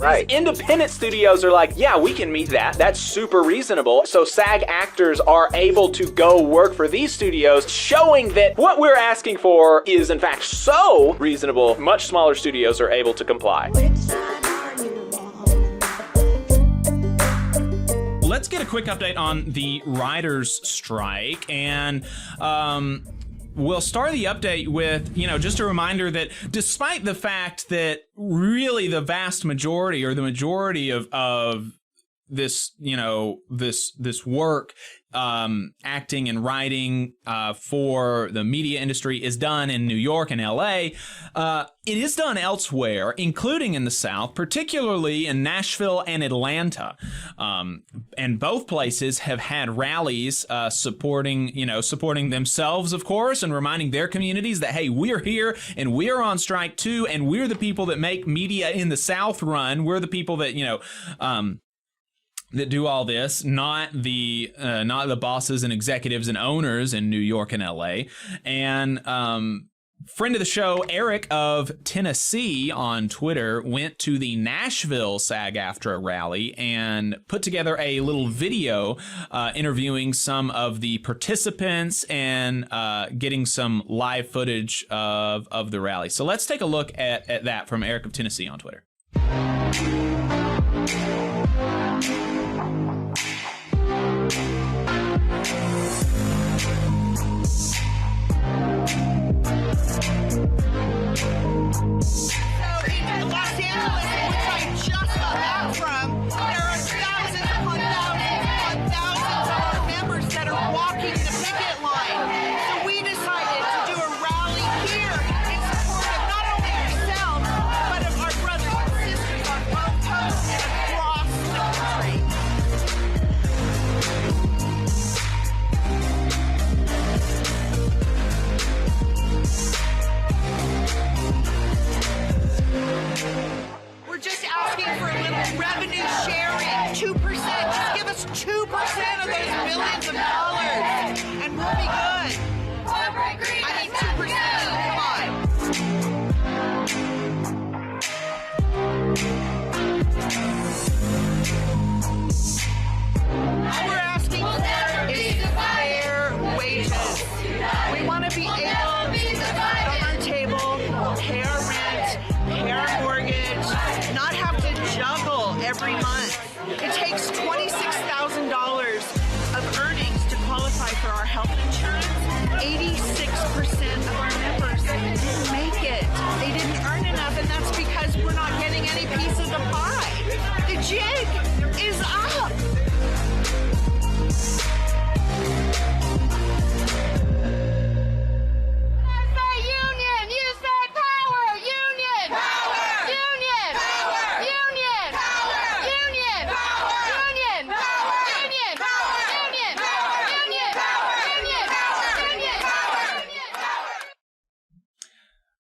Right. These independent studios are like, yeah, we can meet that. That's super reasonable. So SAG actors are able to go work for these studios, showing that what we're asking for is in fact so reasonable, much smaller studios are able to comply. Let's get a quick update on the writers' strike, and we'll start the update with, just a reminder that despite the fact that really the vast majority or the majority of this, this work, acting and writing for the media industry is done in New York and LA, it is done elsewhere, including in the South, particularly in Nashville and Atlanta. And both places have had rallies supporting themselves, of course, and reminding their communities that, hey, we're here and we're on strike too, and we're the people that make media in the South run. We're the people that, that do all this, not the bosses and executives and owners in New York and LA. And friend of the show, Eric of Tennessee on Twitter, went to the Nashville SAG-AFTRA rally and put together a little video interviewing some of the participants and getting some live footage of the rally. So let's take a look at that from Eric of Tennessee on Twitter. Every month. It takes $26,000 of earnings to qualify for our health insurance. 86% of our members didn't make it. They didn't earn enough, and that's because we're not getting any piece of the pie. The jig is up.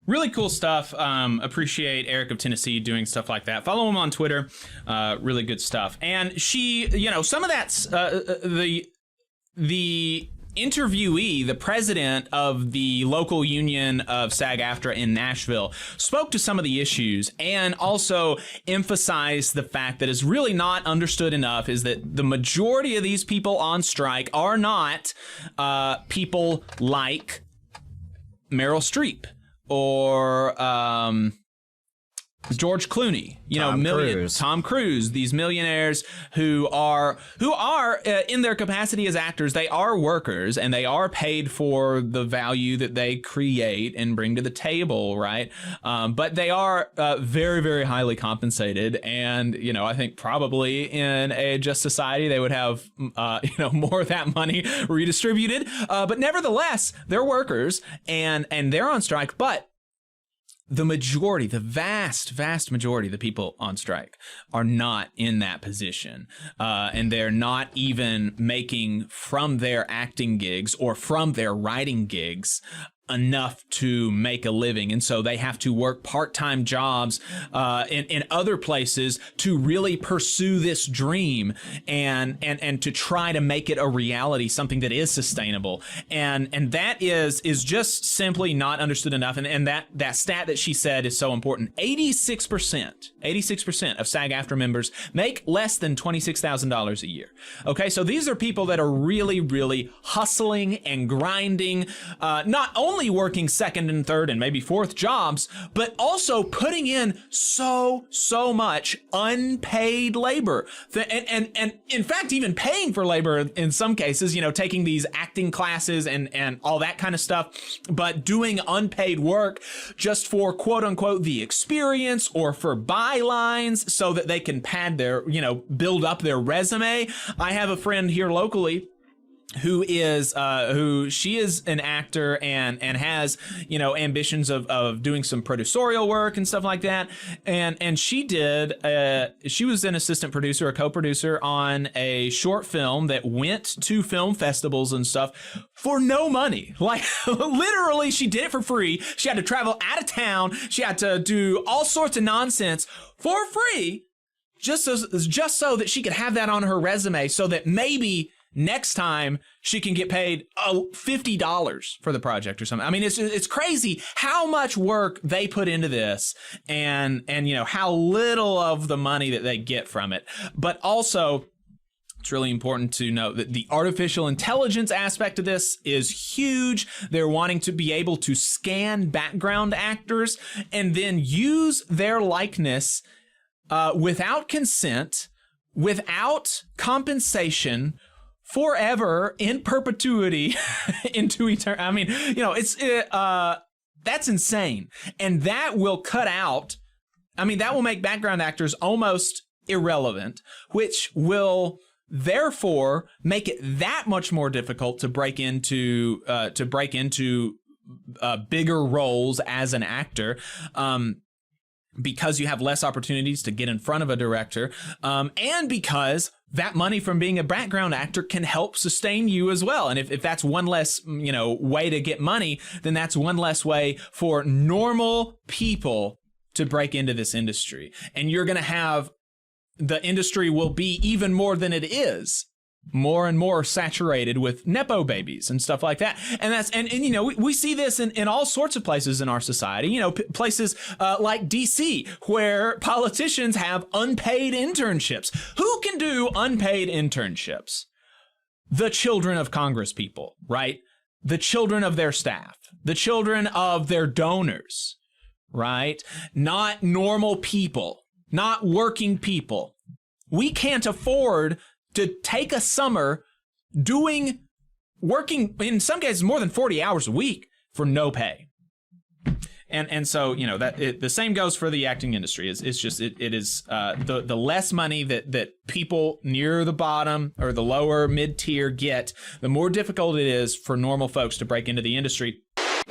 Really cool stuff. Appreciate Eric of Tennessee doing stuff like that. Follow him on Twitter. Really good stuff. And she, some of that's the interviewee, the president of the local union of SAG-AFTRA in Nashville, spoke to some of the issues and also emphasized the fact that is really not understood enough is that the majority of these people on strike are not people like Meryl Streep or George Clooney, Tom Cruise, these millionaires who are in their capacity as actors, they are workers and they are paid for the value that they create and bring to the table, right? But they are very, very highly compensated, and I think probably in a just society they would have more of that money redistributed. But nevertheless, they're workers and they're on strike, but the majority, the vast, vast majority of the people on strike are not in that position. And they're not even making from their acting gigs or from their writing gigs enough to make a living, and so they have to work part-time jobs in other places to really pursue this dream and to try to make it a reality, something that is sustainable, and that is just simply not understood enough. And that stat that she said is so important. 86% of SAG-AFTRA members make less than $26,000 a year. Okay, so these are people that are really, really hustling and grinding, not only working second and third and maybe fourth jobs, but also putting in so much unpaid labor. And in fact, even paying for labor in some cases, taking these acting classes and all that kind of stuff, but doing unpaid work just for quote unquote the experience or for bylines so that they can pad their, build up their resume. I have a friend here locally who she is an actor and has, ambitions of doing some producerial work and stuff like that. And she was an assistant producer, a co-producer on a short film that went to film festivals and stuff for no money. Like literally she did it for free. She had to travel out of town. She had to do all sorts of nonsense for free just so that she could have that on her resume so that maybe next time she can get paid $50 for the project or something. I mean, it's crazy how much work they put into this and how little of the money that they get from it. But also, it's really important to note that the artificial intelligence aspect of this is huge. They're wanting to be able to scan background actors and then use their likeness without consent, without compensation, forever, in perpetuity, into eternity. I mean, that's insane. And that will cut out, that will make background actors almost irrelevant, which will therefore make it that much more difficult to break into bigger roles as an actor. Because you have less opportunities to get in front of a director, and because that money from being a background actor can help sustain you as well. And if that's one less, way to get money, then that's one less way for normal people to break into this industry. And you're going to have, the industry will be even more than it is, more and more saturated with Nepo babies and stuff like that. And we see this in all sorts of places in our society, places like DC, where politicians have unpaid internships. Who can do unpaid internships? The children of Congress people, right? The children of their staff, the children of their donors, right? Not normal people, not working people. We can't afford to take a summer working in some cases more than 40 hours a week for no pay. And so, the same goes for the acting industry. It is the less money that people near the bottom or the lower mid tier get, the more difficult it is for normal folks to break into the industry.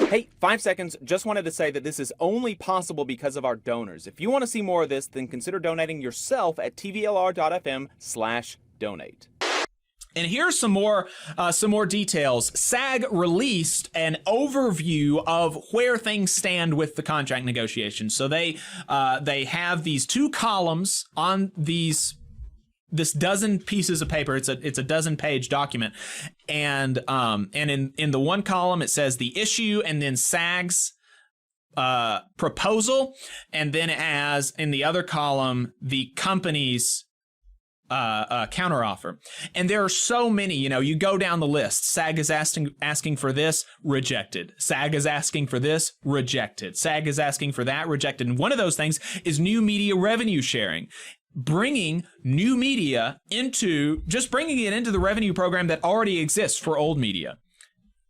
Hey, 5 seconds. Just wanted to say that this is only possible because of our donors. If you want to see more of this, then consider donating yourself at tvlr.fm/donate. And here's some more details. SAG released an overview of where things stand with the contract negotiations. So they have these two columns on this dozen pieces of paper. It's a dozen-page document, and in the one column it says the issue, and then SAG's proposal, and then as in the other column the company's counteroffer. And there are so many, you go down the list. SAG is asking for this, rejected. SAG is asking for this, rejected. SAG is asking for that, rejected. And one of those things is new media revenue sharing. Bringing new media into the revenue program that already exists for old media.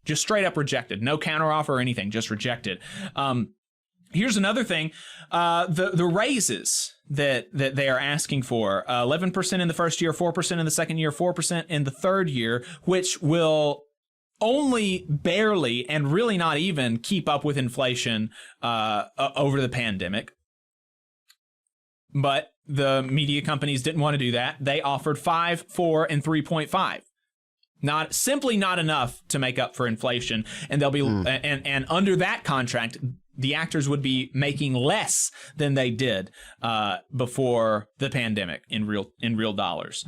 Just straight up rejected. No counteroffer or anything, just rejected. Here's another thing, the raises that they are asking for, 11% in the first year, 4% in the second year, 4% in the third year, which will only barely and really not even keep up with inflation over the pandemic. But the media companies didn't want to do that. They offered 5, 4, and 3.5. simply not enough to make up for inflation, and they'll be and under that contract, the actors would be making less than they did before the pandemic in real dollars.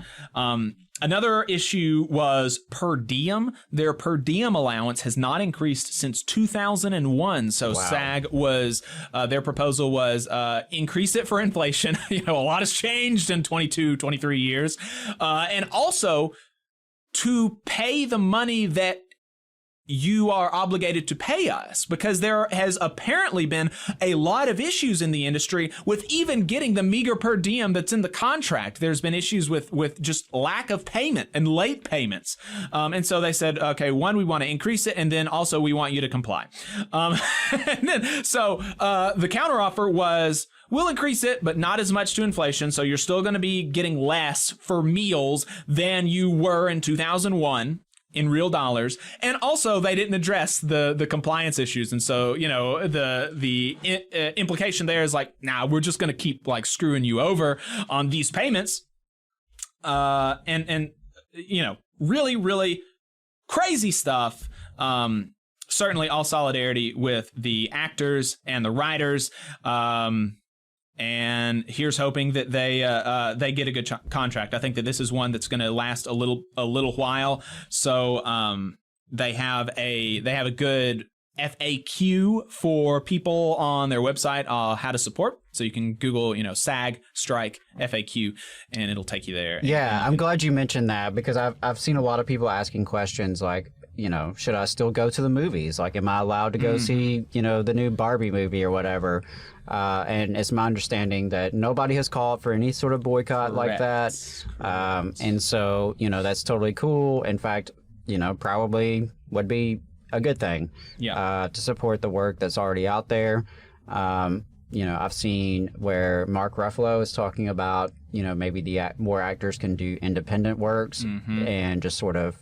Another issue was per diem. Their per diem allowance has not increased since 2001. So SAG was their proposal was increase it for inflation. A lot has changed in 22, 23 years, and also to pay the money that you are obligated to pay us, because there has apparently been a lot of issues in the industry with even getting the meager per diem that's in the contract. There's been issues with just lack of payment and late payments. And so they said, okay, one, we want to increase it, and then also we want you to comply. The counteroffer was, we'll increase it, but not as much to inflation. So you're still going to be getting less for meals than you were in 2001. In real dollars. And also they didn't address the compliance issues. And so, the implication there is like, nah, we're just going to keep like screwing you over on these payments. And really, really crazy stuff. Certainly all solidarity with the actors and the writers. And here's hoping that they get a good contract. I think that this is one that's going to last a little while. So they have a good FAQ for people on their website how to support. So you can Google SAG strike FAQ and it'll take you there. Yeah, I'm glad you mentioned that, because I've seen a lot of people asking questions like, should I still go to the movies? Like, am I allowed to go see, the new Barbie movie or whatever? And it's my understanding that nobody has called for any sort of boycott like that. And so, that's totally cool. In fact, probably would be a good thing to support the work that's already out there. I've seen where Mark Ruffalo is talking about, maybe more actors can do independent works and just sort of,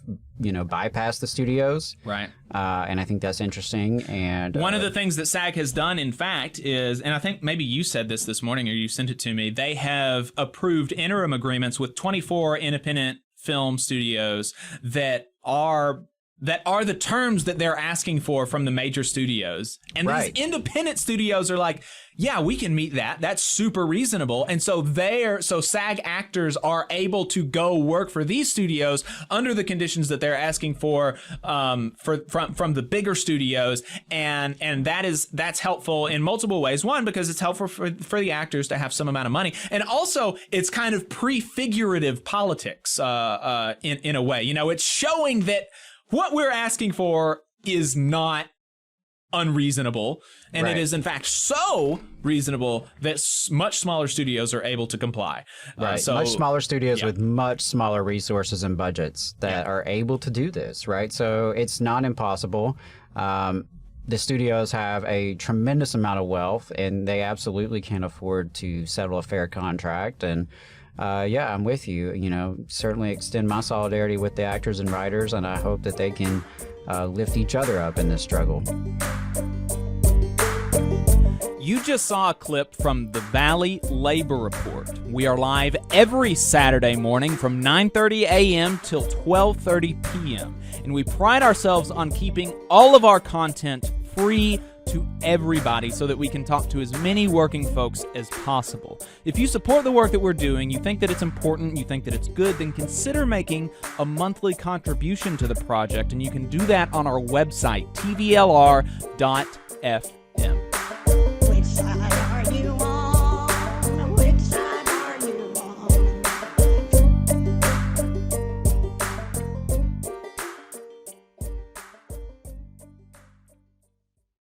bypass the studios. Right. And I think that's interesting. And one of the things that SAG has done, in fact, is, and I think maybe you said this morning or you sent it to me, they have approved interim agreements with 24 independent film studios that are the terms that they're asking for from the major studios. And these independent studios are like, yeah, we can meet that. That's super reasonable. And so SAG actors are able to go work for these studios under the conditions that they're asking for from the bigger studios. And that's helpful in multiple ways. One, because it's helpful for the actors to have some amount of money. And also it's kind of prefigurative politics in a way. It's showing that what we're asking for is not unreasonable, and it is in fact so reasonable that much smaller studios are able to comply. So much smaller studios with much smaller resources and budgets that are able to do this, right? So it's not impossible. The studios have a tremendous amount of wealth, and they absolutely can afford to settle a fair contract. And I'm with you. Certainly extend my solidarity with the actors and writers, and I hope that they can lift each other up in this struggle. You just saw a clip from the Valley Labor Report. We are live every Saturday morning from 9:30 a.m. till 12:30 p.m. And we pride ourselves on keeping all of our content free to everybody so that we can talk to as many working folks as possible. If you support the work that we're doing, you think that it's important, you think that it's good, then consider making a monthly contribution to the project, and you can do that on our website, tvlr.fm.